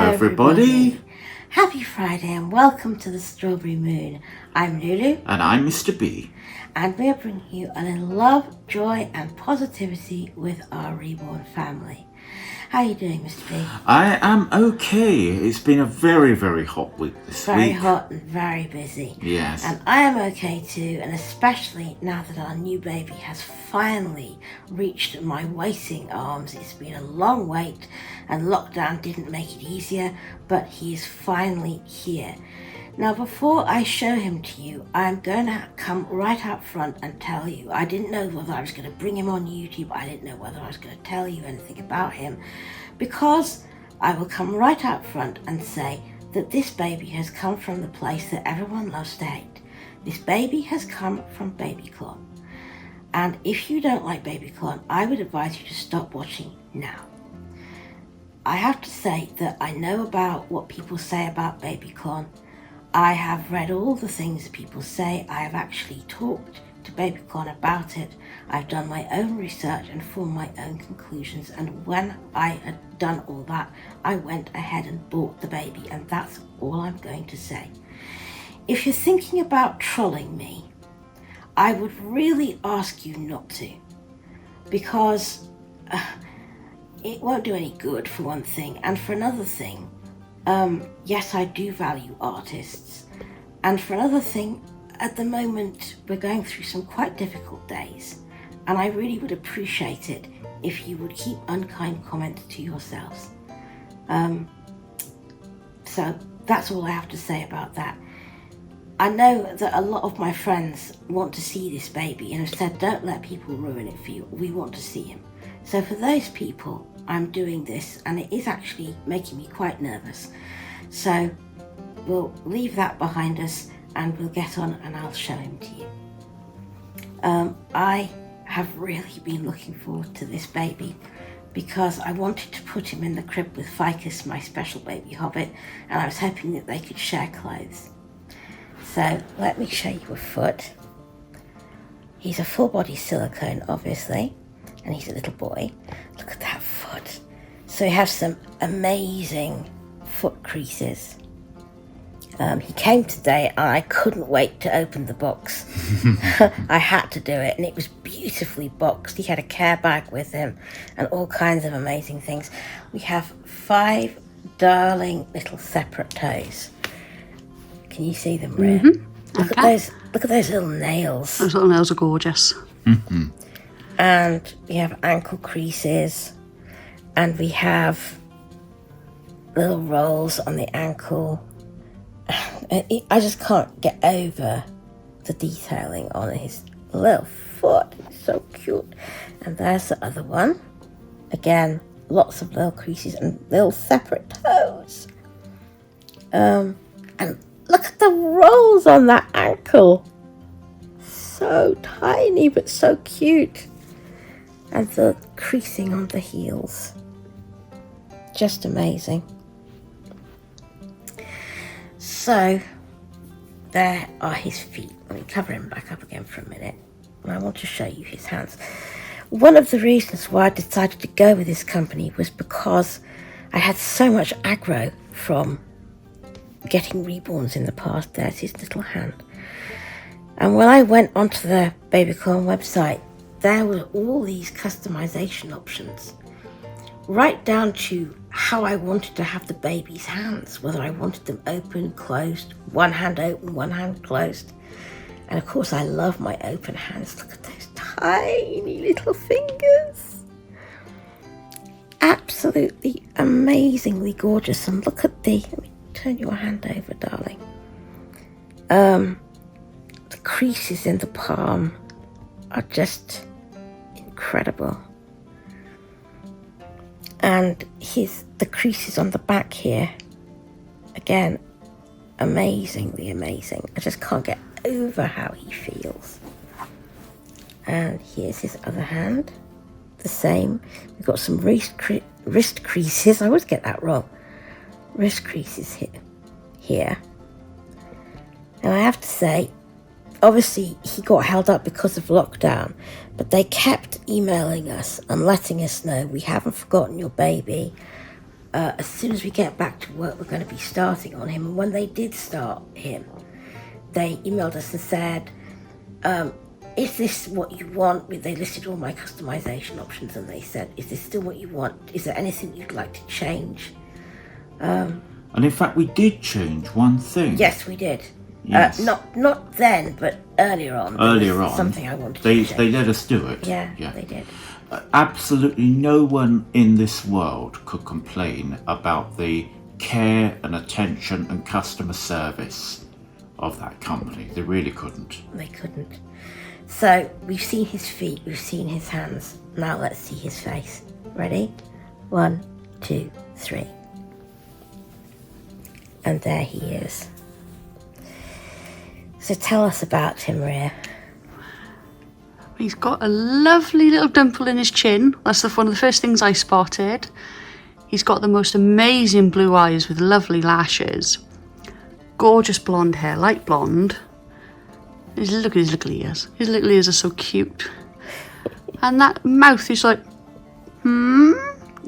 everybody. Happy Friday and welcome to the Strawberry Moon. I'm Lulu. And I'm Mr. B. And we're bringing you a little love, joy and positivity with our Reborn family. How are you doing, Mr. B? I am okay. It's been a very, very hot week this week. Very hot and very busy. Yes. And I am okay too, and especially now that our new baby has finally reached my waiting arms. It's been a long wait and lockdown didn't make it easier, but he is finally here. Now, before I show him to you, I'm going to come right up front and tell you. I didn't know whether I was going to bring him on YouTube. I didn't know whether I was going to tell you anything about him, because I will come right up front and say that this baby has come from the place that everyone loves to hate. This baby has come from Babyclon. And if you don't like Babyclon, I would advise you to stop watching now. I have to say that I know about what people say about Babyclon. I have read all the things that people say. I have actually talked to Babyclon about it. I've done my own research and formed my own conclusions. And when I had done all that, I went ahead and bought the baby. And that's all I'm going to say. If you're thinking about trolling me, I would really ask you not to. Because it won't do any good, for one thing. And for another thing, yes, I do value artists. And for another thing, at the moment, we're going through some quite difficult days. And I really would appreciate it if you would keep unkind comments to yourselves. So that's all I have to say about that. I know that a lot of my friends want to see this baby and have said, don't let people ruin it for you. We want to see him. So for those people, I'm doing this, and it is actually making me quite nervous. So we'll leave that behind us and we'll get on and I'll show him to you. I have really been looking forward to this baby because I wanted to put him in the crib with Ficus, my special baby hobbit, and I was hoping that they could share clothes. So let me show you a foot. He's a full body silicone, obviously, and he's a little boy. Look at that foot. So he has some amazing foot creases. He came today and I couldn't wait to open the box. I had to do it, and it was beautifully boxed. He had a care bag with him and all kinds of amazing things. We have 5 darling little separate toes. Can you see them, Rhea? Mm-hmm. Look at those little nails. Those little nails are gorgeous. Mm-hmm. And we have ankle creases, and we have little rolls on the ankle. I just can't get over the detailing on his little foot. It's so cute. And there's the other one. Again, lots of little creases and little separate toes. And look at the rolls on that ankle. So tiny but so cute. And the creasing on the heels. Just amazing. So, there are his feet. Let me cover him back up again for a minute. And I want to show you his hands. One of the reasons why I decided to go with this company was because I had so much aggro from getting reborns in the past. There's his little hand. And when I went onto the Babyclon website, there were all these customization options, right down to how I wanted to have the baby's hands, whether I wanted them open, closed, one hand open, one hand closed. And of course, I love my open hands. Look at those tiny little fingers. Absolutely amazingly gorgeous. And look at let me turn your hand over, darling. The creases in the palm are just incredible. And the creases on the back here, again, amazingly amazing. I just can't get over how he feels. And here's his other hand, the same. We've got some wrist creases. I always get that wrong. Wrist creases here. And I have to say, obviously he got held up because of lockdown, but they kept emailing us and letting us know, we haven't forgotten your baby. as soon as we get back to work, we're going to be starting on him. And when they did start him, they emailed us and said, is this what you want? They listed all my customization options and they said, is this still what you want? Is there anything you'd like to change? And in fact, we did change one thing. Yes, we did. Yes. Not then, but earlier on. Earlier on. Something I wanted to change. They let us do it. Yeah, they did. Absolutely no one in this world could complain about the care and attention and customer service of that company. They really couldn't. They couldn't. So we've seen his feet, we've seen his hands. Now let's see his face. Ready? 1, 2, 3. And there he is. So tell us about him, Rhea. He's got a lovely little dimple in his chin. That's one of the first things I spotted. He's got the most amazing blue eyes with lovely lashes. Gorgeous blonde hair, light blonde. Look at his little ears. His little ears are so cute. And that mouth is like,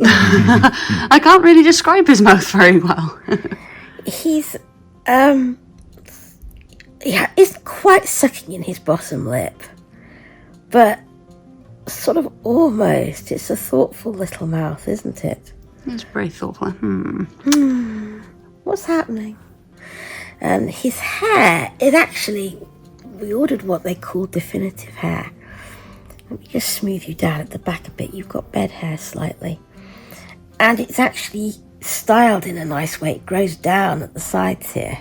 I can't really describe his mouth very well. He's, isn't quite sucking in his bottom lip, but sort of almost. It's a thoughtful little mouth, isn't it? It's very thoughtful. What's happening? And his hair is actually, we ordered what they call definitive hair. Let me just smooth you down at the back a bit. You've got bed hair slightly. And it's actually styled in a nice way. It grows down at the sides here,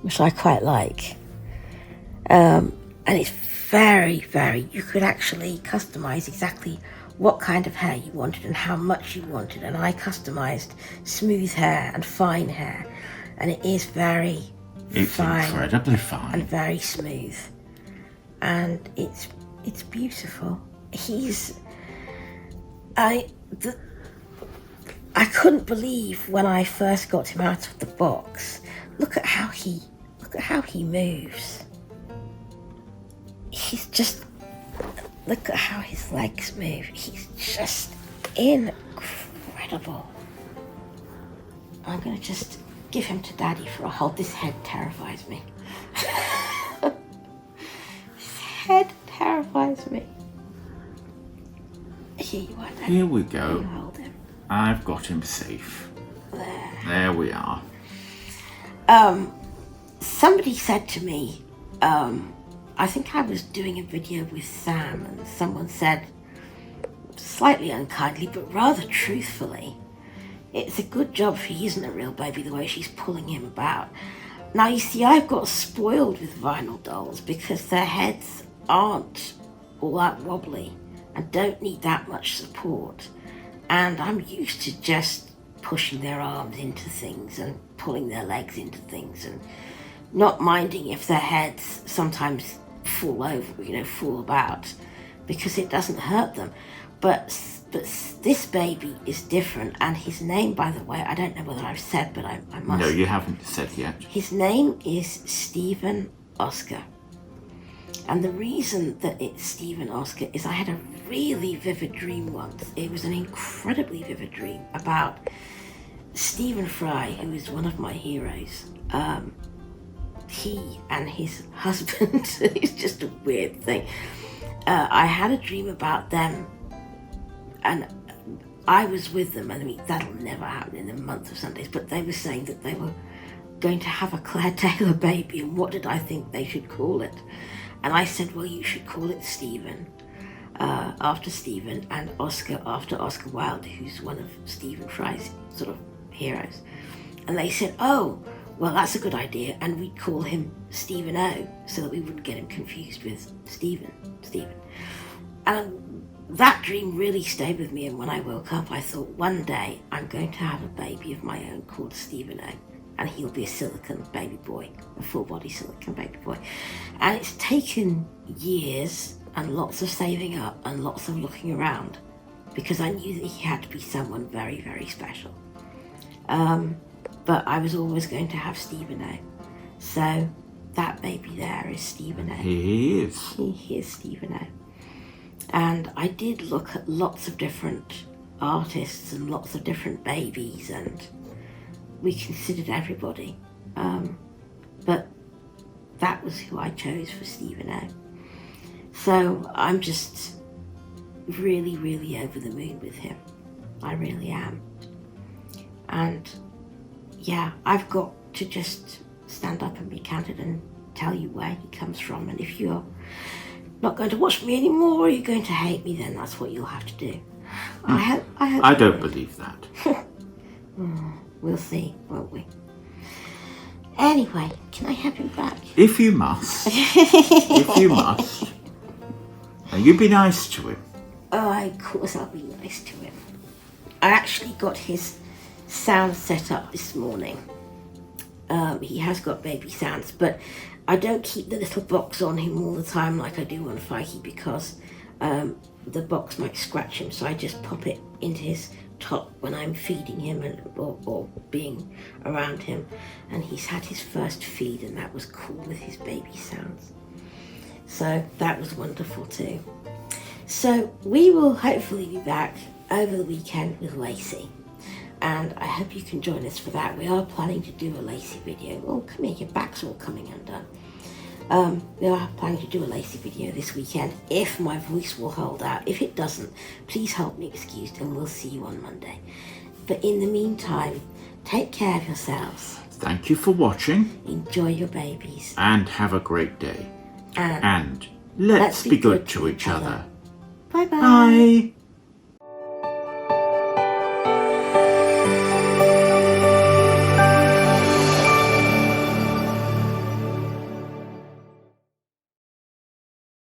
which I quite like. And it's very, very, you could actually customize exactly what kind of hair you wanted and how much you wanted. And I customized smooth hair and fine hair. And it is very fine. Incredibly fine. And very smooth. And it's beautiful. I couldn't believe when I first got him out of the box. Look at how he moves. Look at how his legs move. He's just incredible. I'm going to just give him to Daddy for a hold. This head terrifies me. His head terrifies me. Here you are, Daddy. Here we go. You hold him. I've got him safe. There we are. Somebody said to me, I think I was doing a video with Sam, and someone said, slightly unkindly, but rather truthfully, it's a good job he isn't a real baby the way she's pulling him about. Now, you see, I've got spoiled with vinyl dolls because their heads aren't all that wobbly and don't need that much support. And I'm used to just pushing their arms into things and pulling their legs into things and not minding if their heads sometimes fall over, fall about, because it doesn't hurt them. But this baby is different, and his name, by the way, I don't know whether I've said, but I must. No, you haven't said yet. His name is Stephen Oscar. And the reason that it's Stephen Oscar is I had a really vivid dream once. It was an incredibly vivid dream about Stephen Fry, who is one of my heroes. He and his husband, it's just a weird thing. I had a dream about them, and I was with them. I mean, that'll never happen in a month of Sundays, but they were saying that they were going to have a Claire Taylor baby, and what did I think they should call it? And I said, well, you should call it Stephen, after Stephen, and Oscar after Oscar Wilde, who's one of Stephen Fry's sort of heroes. And they said, oh, well, that's a good idea, and we'd call him Stephen O, so that we wouldn't get him confused with Stephen. And that dream really stayed with me, and when I woke up, I thought, one day I'm going to have a baby of my own called Stephen O, and he'll be a silicone baby boy, a full-body silicone baby boy. And it's taken years and lots of saving up and lots of looking around, because I knew that he had to be someone very, very special. But I was always going to have Stephen O. So that baby there is Stephen O. He is. He is Stephen O. And I did look at lots of different artists and lots of different babies, and we considered everybody. But that was who I chose for Stephen O. So I'm just really, really over the moon with him. I really am. And yeah, I've got to just stand up and be candid and tell you where he comes from. And if you're not going to watch me anymore, or you're going to hate me, then that's what you'll have to do. I don't believe that. We'll see, won't we? Anyway, can I have him back? If you must. If you must. And you be nice to him. Oh, of course I'll be nice to him. I actually got his sound set up this morning. He has got baby sounds, but I don't keep the little box on him all the time like I do on Fikey, because the box might scratch him, so I just pop it into his top when I'm feeding him or being around him. And he's had his first feed, and that was cool with his baby sounds. So that was wonderful too. So we will hopefully be back over the weekend with Lacey, and I hope you can join us for that. We are planning to do a Lacey video. Oh, come here, your back's all coming undone. We are planning to do a Lacey video this weekend, if my voice will hold out. If it doesn't, please hold me excused, and we'll see you on Monday. But in the meantime, take care of yourselves. Thank you for watching. Enjoy your babies. And have a great day. And let's be good to each other. Bye-bye. Bye.